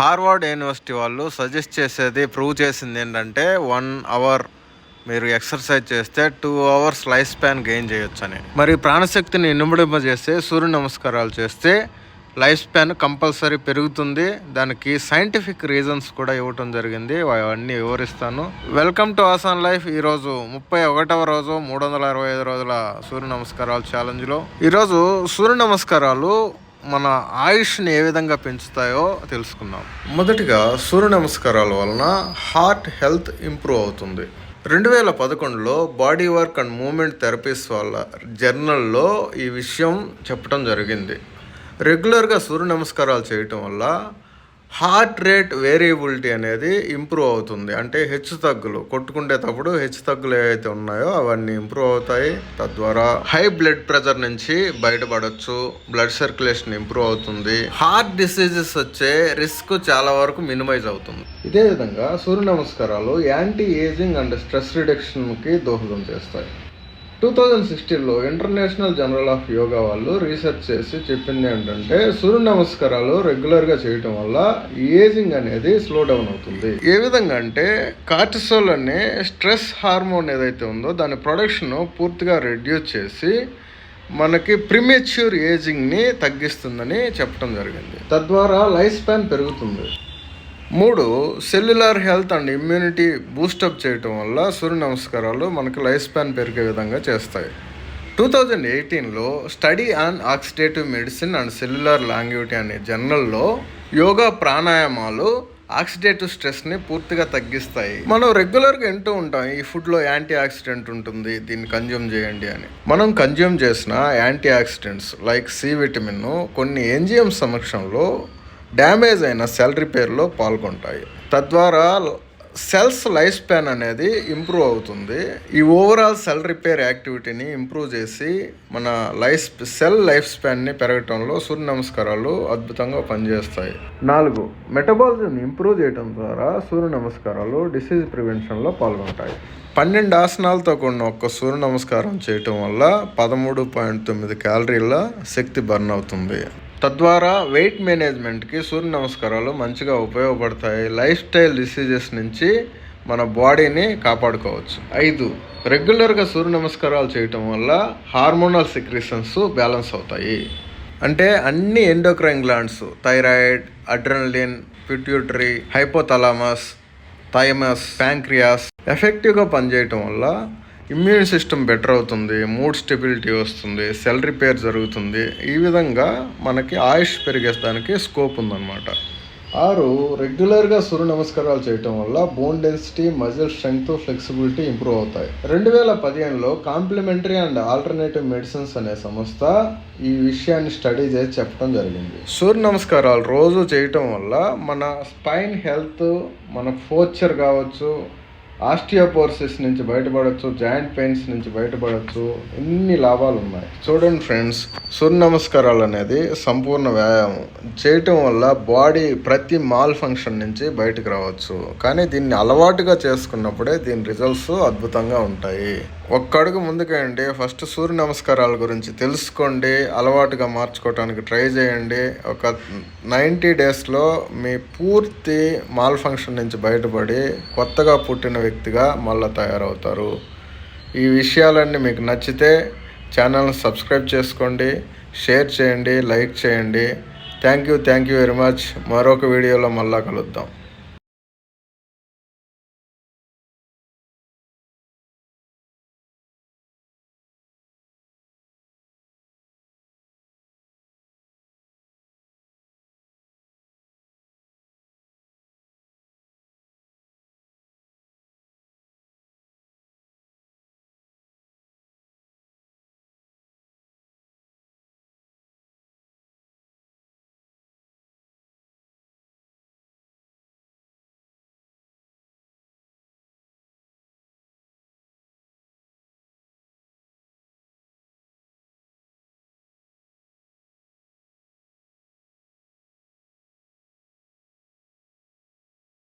Harvard university వాళ్ళు suggest చేసేది, prove చేసింది ఏంటంటే 1 అవర్ మీరు ఎక్సర్సైజ్ చేస్తే 2 అవర్స్ లైఫ్ స్పాన్ గెయిన్ చేయొచ్చని. మరి ప్రాణశక్తిని ఇనుమడింపజేస్తే సూర్య నమస్కారాలు చేస్తే లైఫ్ స్పాన్ కంపల్సరీ పెరుగుతుంది. దానికి సైంటిఫిక్ రీజన్స్ కూడా ఇవ్వటం జరిగింది, అవన్నీ వివరిస్తాను. Welcome to ఆసాన్ life. ఈరోజు 31వ రోజు 365 రోజుల సూర్య నమస్కారాలు ఛాలెంజ్లో ఈరోజు సూర్య నమస్కారాలు మన ఆయుష్ని ఏ విధంగా పెంచుతాయో తెలుసుకుందాం. మొదటిగా సూర్య నమస్కారాల వలన హార్ట్ హెల్త్ ఇంప్రూవ్ అవుతుంది. 2011లో body work and movement therapies వాళ్ళ జర్నల్లో ఈ విషయం చెప్పడం జరిగింది. రెగ్యులర్గా సూర్య నమస్కారాలు చేయటం వల్ల హార్ట్ రేట్ వేరియబిలిటీ అనేది ఇంప్రూవ్ అవుతుంది. అంటే హెచ్చు తగ్గులు కొట్టుకునేటప్పుడు హెచ్చు తగ్గులు ఏవైతే ఉన్నాయో అవన్నీ ఇంప్రూవ్ అవుతాయి. తద్వారా హై బ్లడ్ ప్రెషర్ నుంచి బయటపడవచ్చు, బ్లడ్ సర్క్యులేషన్ ఇంప్రూవ్ అవుతుంది, హార్ట్ డిసీజెస్ వచ్చే రిస్క్ చాలా వరకు మినిమైజ్ అవుతుంది. ఇదే విధంగా సూర్య నమస్కారాలు యాంటీ ఏజింగ్ అండ్ స్ట్రెస్ రిడక్షన్కి దోహదం చేస్తాయి. 2016లో ఇంటర్నేషనల్ జర్నల్ ఆఫ్ యోగా వాళ్ళు రీసెర్చ్ చేసి చెప్పింది ఏంటంటే సూర్య నమస్కారాలు రెగ్యులర్గా చేయటం వల్ల ఏజింగ్ అనేది స్లో డౌన్ అవుతుంది. ఏ విధంగా అంటే కార్టిసోల్ అనే స్ట్రెస్ హార్మోన్ ఏదైతే ఉందో దాని ప్రొడక్షన్ పూర్తిగా రెడ్యూస్ చేసి మనకి ప్రిమెచ్యూర్ ఏజింగ్ని తగ్గిస్తుందని చెప్పడం జరిగింది. తద్వారా లైఫ్ స్పాన్ పెరుగుతుంది. 3 cellular health and immunity boost up చేయటం వల్ల సూర్య నమస్కారాలు మనకి లైఫ్ స్పాన్ పెరిగే విధంగా చేస్తాయి. 2018లో study on oxidative medicine and cellular longevity అనే జర్నల్లో యోగా ప్రాణాయామాలు ఆక్సిడేటివ్ స్ట్రెస్ని పూర్తిగా తగ్గిస్తాయి. మనం రెగ్యులర్గా వింటూ ఉంటాం ఈ ఫుడ్లో యాంటీ ఆక్సిడెంట్ ఉంటుంది, దీన్ని కన్జ్యూమ్ చేయండి అని. మనం కన్జ్యూమ్ చేసిన antioxidants like C vitamin కొన్ని ఎంజిఎం సమక్షంలో డ్యామేజ్ అయిన సెల్ రిపేర్లో పాల్గొంటాయి. తద్వారా సెల్స్ లైఫ్ స్పాన్ అనేది ఇంప్రూవ్ అవుతుంది. ఈ ఓవరాల్ సెల్ రిపేర్ యాక్టివిటీని ఇంప్రూవ్ చేసి మన సెల్ లైఫ్ స్పాన్ని పెరగటంలో సూర్య నమస్కారాలు అద్భుతంగా పనిచేస్తాయి. 4 మెటబాలిజం ఇంప్రూవ్ చేయడం ద్వారా సూర్య నమస్కారాలు డిసీజ్ ప్రివెన్షన్లో పాల్గొంటాయి. 12 ఆసనాలతో కూడిన ఒక్క సూర్య నమస్కారం చేయటం వల్ల 13.9 క్యాలరీల శక్తి బర్న్ అవుతుంది. తద్వారా వెయిట్ మేనేజ్మెంట్కి సూర్య నమస్కారాలు మంచిగా ఉపయోగపడతాయి. లైఫ్ స్టైల్ డిసీజెస్ నుంచి మన బాడీని కాపాడుకోవచ్చు. 5 రెగ్యులర్గా సూర్య నమస్కారాలు చేయటం వల్ల హార్మోనల్ సెక్రీషన్స్ బ్యాలెన్స్ అవుతాయి. అంటే అన్ని endocrine glands thyroid, adrenaline, pituitary, hypothalamus, thymus, pancreas ఎఫెక్టివ్గా పనిచేయటం వల్ల ఇమ్యూన్ సిస్టమ్ బెటర్ అవుతుంది, మూడ్ స్టెబిలిటీ వస్తుంది, సెల్ రిపేర్ జరుగుతుంది. ఈ విధంగా మనకి ఆయుష్ పెరిగేదానికి స్కోప్ ఉందన్నమాట. 6 రెగ్యులర్గా సూర్య నమస్కారాలు చేయటం వల్ల bone density, muscle strength, flexibility improve అవుతాయి. 2015లో కాంప్లిమెంటరీ అండ్ ఆల్టర్నేటివ్ మెడిసిన్స్ అనే సంస్థ ఈ విషయాన్ని స్టడీ చేసి చెప్పడం జరిగింది. సూర్య నమస్కారాలు రోజు చేయటం వల్ల మన స్పైన్ హెల్త్, మన పోస్చర్ కావచ్చు, ఆస్టియోపోరోసిస్ నుంచి బయటపడవచ్చు, జాయింట్ పెయిన్స్ నుంచి బయటపడవచ్చు. ఎన్ని లాభాలు ఉన్నాయి చూడండి ఫ్రెండ్స్. సూర్య నమస్కారాలు అనేది సంపూర్ణ వ్యాయామం చేయటం వల్ల బాడీ ప్రతి మాల్ ఫంక్షన్ నుంచి బయటకు రావచ్చు. కానీ దీన్ని అలవాటుగా చేసుకున్నప్పుడే దీని రిజల్ట్స్ అద్భుతంగా ఉంటాయి. ఒక్క అడుగు ముందుకేయండి. ఫస్ట్ సూర్య నమస్కారాల గురించి తెలుసుకోండి, అలవాటుగా మార్చుకోవడానికి ట్రై చేయండి. ఒక 90 డేస్లో మీ పూర్తి మాల్ ఫంక్షన్ నుంచి బయటపడి కొత్తగా పుట్టిన వ్యక్తిగా మళ్ళీ తయారవుతారు. ఈ విషయాలన్నీ మీకు నచ్చితే ఛానల్ని సబ్స్క్రైబ్ చేసుకోండి, షేర్ చేయండి, లైక్ చేయండి. Thank you very much. మరొక వీడియోలో మళ్ళా కలుద్దాం.